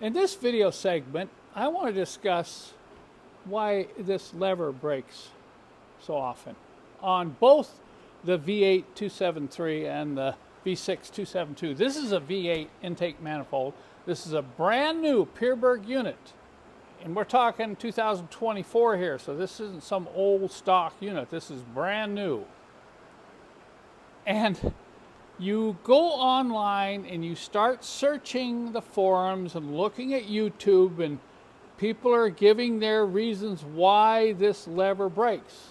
In this video segment, I want to discuss why this lever breaks so often on both the V8 273 and the V6 272. This is a V8 intake manifold. This is a brand new Pierburg unit. And we're talking 2024 here, so this isn't some old stock unit. This is brand new. And you go online and you start searching the forums and looking at YouTube, and people are giving their reasons why this lever breaks.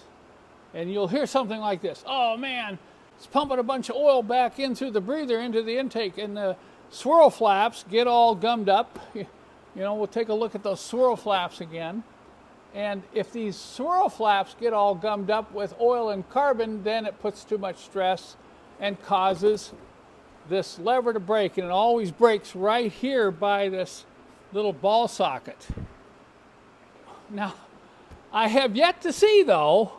And you'll hear something like this: oh man, it's pumping a bunch of oil back in through the breather into the intake, and the swirl flaps get all gummed up. You know, we'll take a look at those swirl flaps again. And if these swirl flaps get all gummed up with oil and carbon, then it puts too much stress and causes this lever to break. And it always breaks right here by this little ball socket. Now, I have yet to see, though,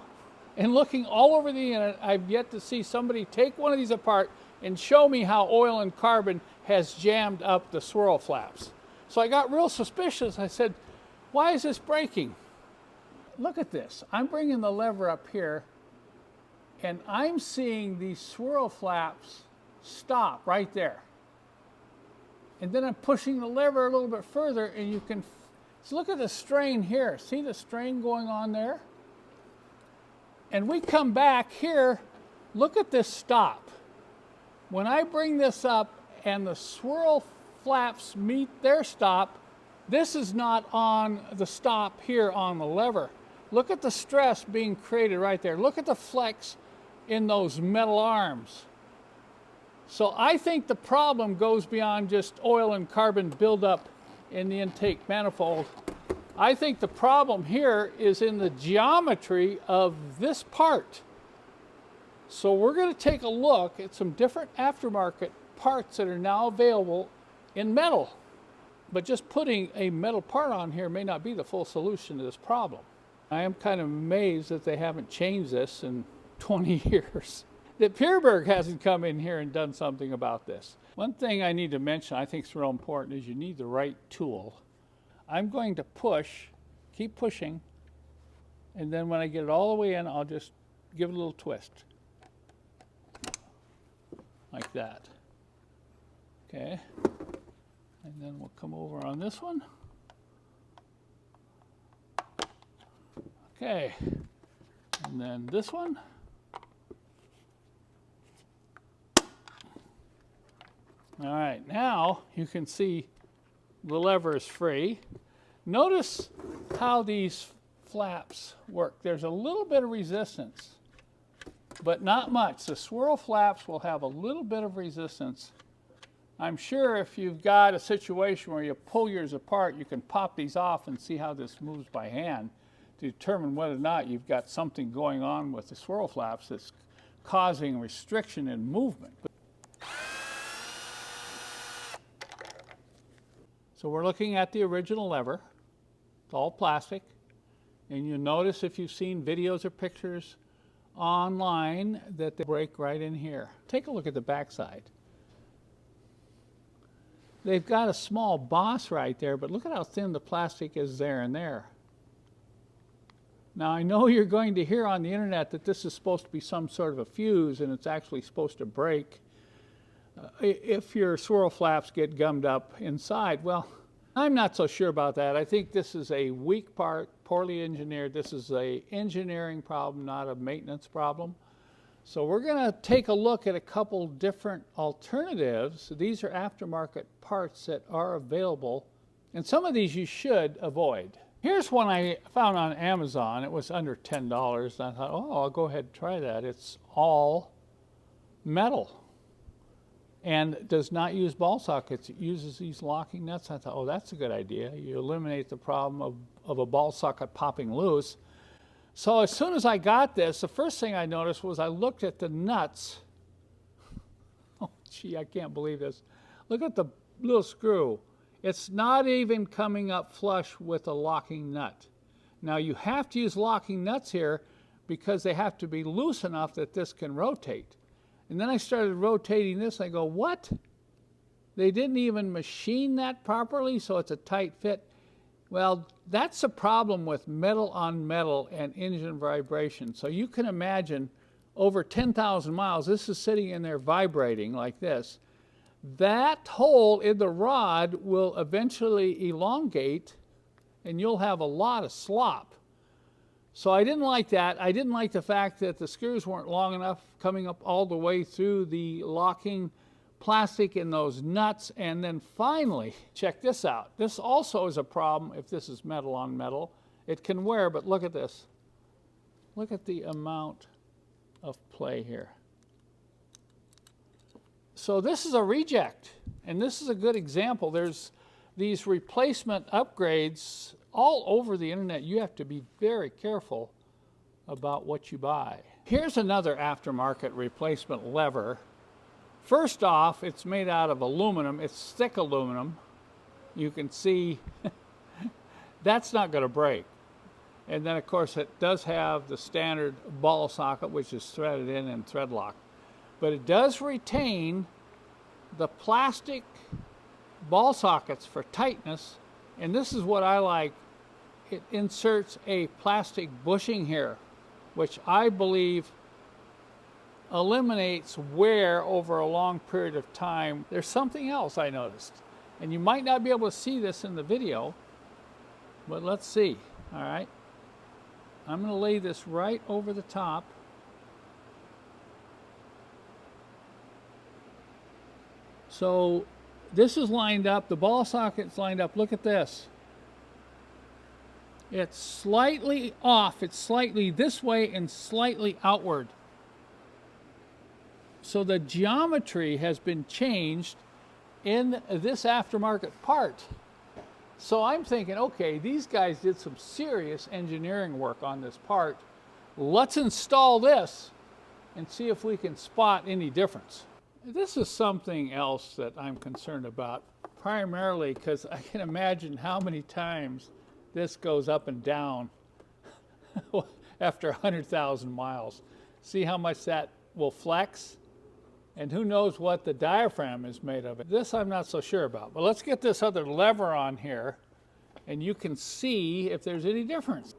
and looking all over the internet, I've yet to see somebody take one of these apart and show me how oil and carbon has jammed up the swirl flaps. So I got real suspicious. I said, why is this breaking? Look at this. I'm bringing the lever up here, and I'm seeing these swirl flaps stop right there. And then I'm pushing the lever a little bit further, and you can so look at the strain here. See the strain going on there? And we come back here, look at this stop. When I bring this up and the swirl flaps meet their stop, this is not on the stop here on the lever. Look at the stress being created right there. Look at the flex in those metal arms. So I think the problem goes beyond just oil and carbon buildup in the intake manifold. I think the problem here is in the geometry of this part. So we're going to take a look at some different aftermarket parts that are now available in metal. But just putting a metal part on here may not be the full solution to this problem. I am kind of amazed that they haven't changed this in 20 years. That Pierburg hasn't come in here and done something about this. One thing I need to mention, I think is real important, is you need the right tool. I'm going to push, keep pushing, and then when I get it all the way in, I'll just give it a little twist. Like that. Okay. And then we'll come over on this one. Okay. And then this one. All right, now you can see the lever is free. Notice how these flaps work. There's a little bit of resistance, but not much. The swirl flaps will have a little bit of resistance. I'm sure if you've got a situation where you pull yours apart, you can pop these off and see how this moves by hand to determine whether or not you've got something going on with the swirl flaps that's causing restriction in movement. So we're looking at the original lever. It's all plastic. And you'll notice if you've seen videos or pictures online that they break right in here. Take a look at the backside. They've got a small boss right there, but look at how thin the plastic is there and there. Now I know you're going to hear on the internet that this is supposed to be some sort of a fuse and it's actually supposed to break if your swirl flaps get gummed up inside. Well, I'm not so sure about that. I think this is a weak part, poorly engineered. This is an engineering problem, not a maintenance problem. So we're going to take a look at a couple different alternatives. These are aftermarket parts that are available, and some of these you should avoid. Here's one I found on Amazon. It was under $10, and I thought, oh, I'll go ahead and try that. It's all metal and does not use ball sockets. It uses these locking nuts. I thought, oh, that's a good idea. You eliminate the problem of a ball socket popping loose. So as soon as I got this, the first thing I noticed was I looked at the nuts. Oh, gee, I can't believe this. Look at the little screw. It's not even coming up flush with a locking nut. Now you have to use locking nuts here because they have to be loose enough that this can rotate. And then I started rotating this, and I go, what? They didn't even machine that properly, so it's a tight fit. Well, that's a problem with metal on metal and engine vibration. So you can imagine over 10,000 miles, this is sitting in there vibrating like this. That hole in the rod will eventually elongate and you'll have a lot of slop. So I didn't like that. I didn't like the fact that the screws weren't long enough coming up all the way through the locking plastic in those nuts. And then finally, check this out. This also is a problem if this is metal on metal. It can wear, but look at this. Look at the amount of play here. So this is a reject, and this is a good example. There's these replacement upgrades all over the internet. You have to be very careful about what you buy. Here's another aftermarket replacement lever. First off, it's made out of aluminum. It's thick aluminum. You can see that's not going to break. And then, of course, it does have the standard ball socket, which is threaded in and thread locked. But it does retain the plastic ball sockets for tightness. And this is what I like. It inserts a plastic bushing here, which I believe eliminates wear over a long period of time. There's something else I noticed, and you might not be able to see this in the video, but let's see. All right, I'm going to lay this right over the top. So this is lined up, the ball socket's lined up. Look at this. It's slightly off, it's slightly this way and slightly outward. So the geometry has been changed in this aftermarket part. So I'm thinking, okay, these guys did some serious engineering work on this part. Let's install this and see if we can spot any difference. This is something else that I'm concerned about, primarily because I can imagine how many times this goes up and down after 100,000 miles. See how much that will flex? And who knows what the diaphragm is made of. This I'm not so sure about. But let's get this other lever on here, and you can see if there's any difference.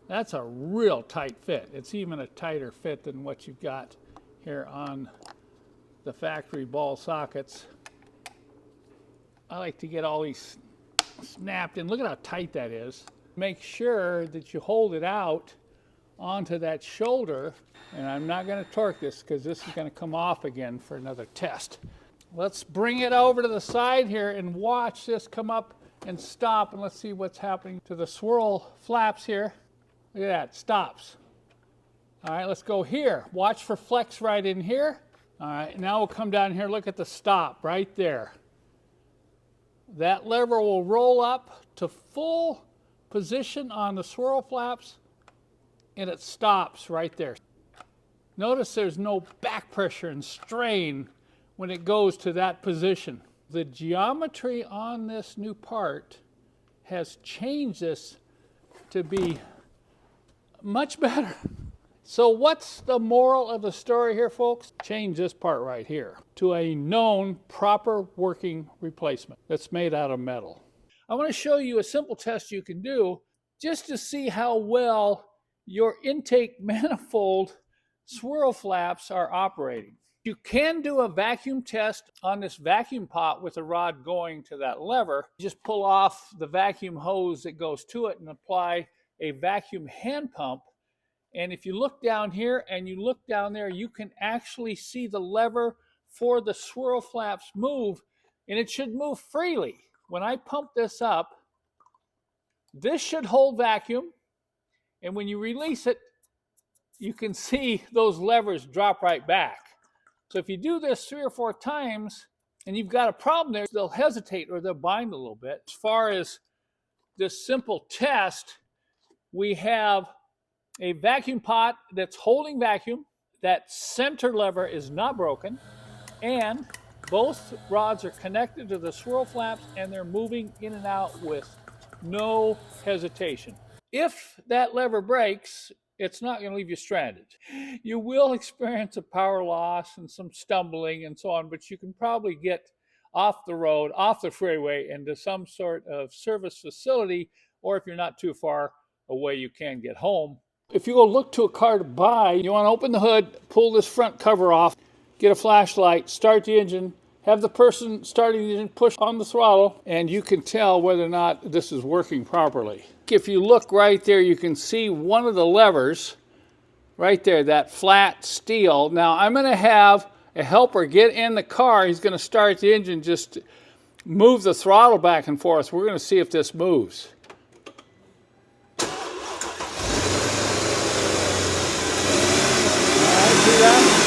That's a real tight fit. It's even a tighter fit than what you've got here on the factory ball sockets. I like to get all these snapped in. Look at how tight that is. Make sure that you hold it out onto that shoulder, and I'm not going to torque this because this is going to come off again for another test. Let's bring it over to the side here and watch this come up and stop, and let's see what's happening to the swirl flaps here. Look at that, it stops. All right, let's go here. Watch for flex right in here. All right, now we'll come down here, look at the stop right there. That lever will roll up to full position on the swirl flaps, and it stops right there. Notice there's no back pressure and strain when it goes to that position. The geometry on this new part has changed this to be much better. So what's the moral of the story here, folks? Change this part right here to a known proper working replacement that's made out of metal. I want to show you a simple test you can do just to see how well your intake manifold swirl flaps are operating. You can do a vacuum test on this vacuum pot with a rod going to that lever. Just pull off the vacuum hose that goes to it and apply a vacuum hand pump. And if you look down here and you look down there, you can actually see the lever for the swirl flaps move, and it should move freely. When I pump this up, this should hold vacuum, and when you release it, you can see those levers drop right back. So if you do this 3 or 4 times and you've got a problem there, they'll hesitate or they'll bind a little bit. As far as this simple test, we have a vacuum pot that's holding vacuum. That center lever is not broken, and both rods are connected to the swirl flaps and they're moving in and out with no hesitation. If that lever breaks, it's not going to leave you stranded. You will experience a power loss and some stumbling and so on, but you can probably get off the road, off the freeway, into some sort of service facility, or if you're not too far away, you can get home. If you go look to a car to buy, you want to open the hood, pull this front cover off, get a flashlight, start the engine, have the person starting the engine push on the throttle, and you can tell whether or not this is working properly. If you look right there, you can see one of the levers right there, that flat steel. Now I'm going to have a helper get in the car. He's going to start the engine, just move the throttle back and forth. We're going to see if this moves. All right, see that?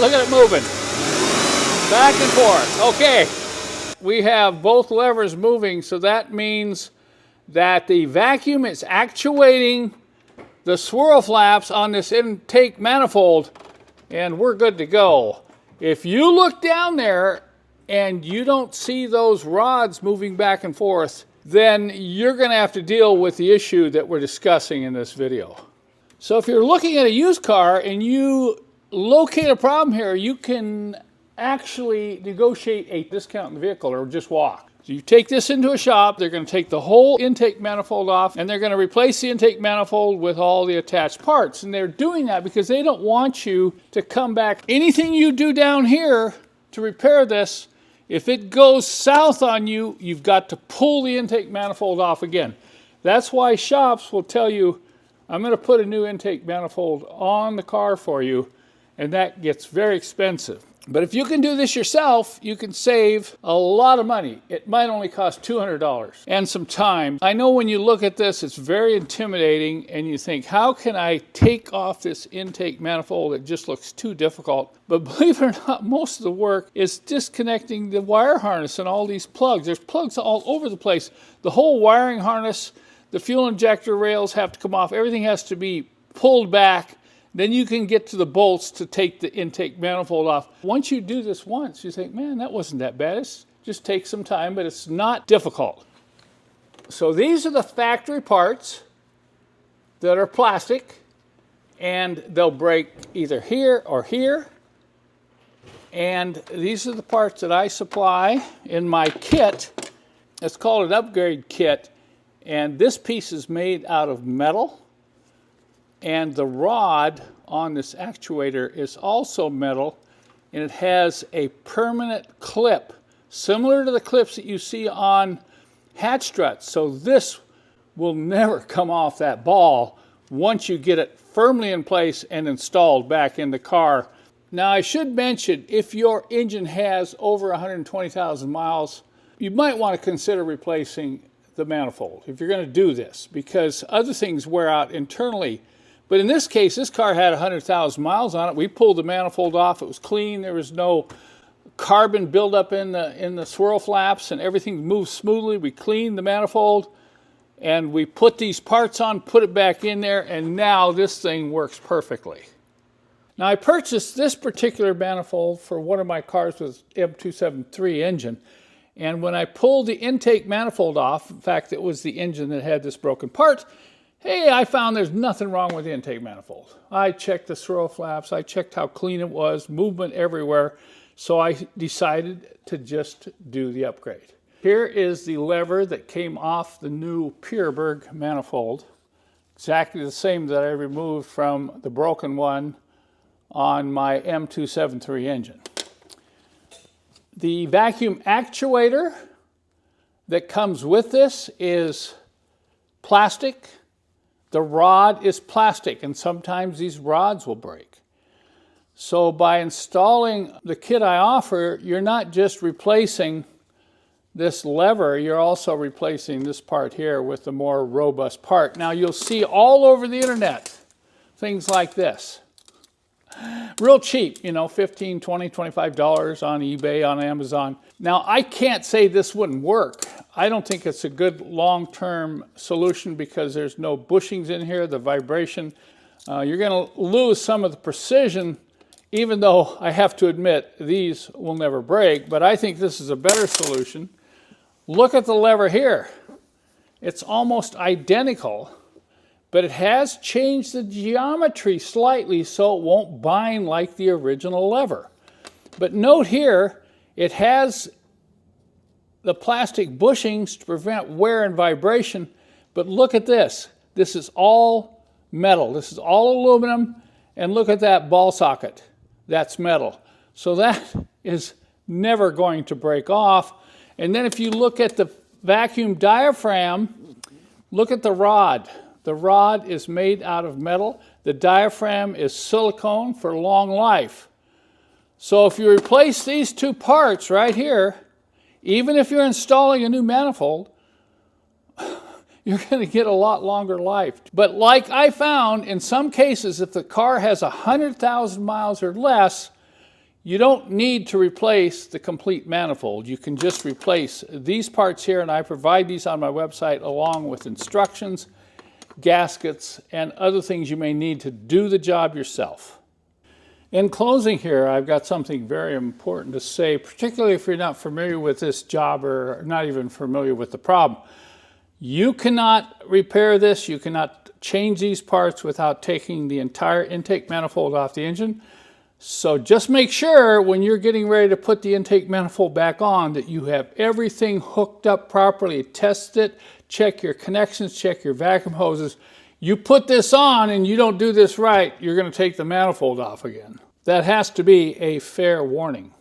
Look at it moving. Back and forth. Okay. We have both levers moving, so that means that the vacuum is actuating the swirl flaps on this intake manifold, and we're good to go. If you look down there and you don't see those rods moving back and forth, then you're going to have to deal with the issue that we're discussing in this video. So if you're looking at a used car and you locate a problem here, you can actually negotiate a discount in the vehicle or just walk. So you take this into a shop, they're going to take the whole intake manifold off, and they're going to replace the intake manifold with all the attached parts. And they're doing that because they don't want you to come back. Anything you do down here to repair this, if it goes south on you, you've got to pull the intake manifold off again. That's why shops will tell you, I'm going to put a new intake manifold on the car for you, and that gets very expensive. But if you can do this yourself, you can save a lot of money. It might only cost $200 and some time. I know when you look at this, it's very intimidating, and you think, how can I take off this intake manifold? It just looks too difficult. But believe it or not, most of the work is disconnecting the wire harness and all these plugs. There's plugs all over the place. The whole wiring harness, the fuel injector rails have to come off. Everything has to be pulled back. Then you can get to the bolts to take the intake manifold off. Once you do this once, you think, man, that wasn't that bad. It just takes some time, but it's not difficult. So these are the factory parts that are plastic, and they'll break either here or here. And these are the parts that I supply in my kit. It's called an upgrade kit, and this piece is made out of metal. And the rod on this actuator is also metal, and it has a permanent clip, similar to the clips that you see on hatch struts. So this will never come off that ball once you get it firmly in place and installed back in the car. Now I should mention, if your engine has over 120,000 miles, you might want to consider replacing the manifold if you're going to do this, because other things wear out internally. But in this case, this car had 100,000 miles on it. We pulled the manifold off. It was clean. There was no carbon buildup in the swirl flaps, and everything moved smoothly. We cleaned the manifold, and we put these parts on, put it back in there, and now this thing works perfectly. Now, I purchased this particular manifold for one of my cars with M273 engine, and when I pulled the intake manifold off, in fact, it was the engine that had this broken part, hey, I found there's nothing wrong with the intake manifold. I checked the swirl flaps, I checked how clean it was, movement everywhere, so I decided to just do the upgrade. Here is the lever that came off the new Pierberg manifold, exactly the same that I removed from the broken one on my M273 engine. The vacuum actuator that comes with this is plastic. The rod is plastic, and sometimes these rods will break. So by installing the kit I offer, you're not just replacing this lever, you're also replacing this part here with the more robust part. Now you'll see all over the internet things like this. Real cheap, you know, $15, $20, $25 on eBay, on Amazon. Now, I can't say this wouldn't work. I don't think it's a good long-term solution because there's no bushings in here, the vibration. You're going to lose some of the precision, even though I have to admit these will never break, but I think this is a better solution. Look at the lever here. It's almost identical, but it has changed the geometry slightly so it won't bind like the original lever. But note here, it has the plastic bushings to prevent wear and vibration, but look at this. This is all metal. This is all aluminum, and look at that ball socket. That's metal. So that is never going to break off. And then if you look at the vacuum diaphragm, look at the rod. The rod is made out of metal. The diaphragm is silicone for long life. So if you replace these two parts right here, even if you're installing a new manifold, you're going to get a lot longer life. But like I found, in some cases, if the car has 100,000 miles or less, you don't need to replace the complete manifold. You can just replace these parts here, and I provide these on my website along with instructions, gaskets, and other things you may need to do the job yourself. In closing here, I've got something very important to say, particularly if you're not familiar with this job or not even familiar with the problem. You cannot repair this. You cannot change these parts without taking the entire intake manifold off the engine. So just make sure when you're getting ready to put the intake manifold back on that you have everything hooked up properly. Test it, check your connections, check your vacuum hoses. You put this on and you don't do this right, you're going to take the manifold off again. That has to be a fair warning.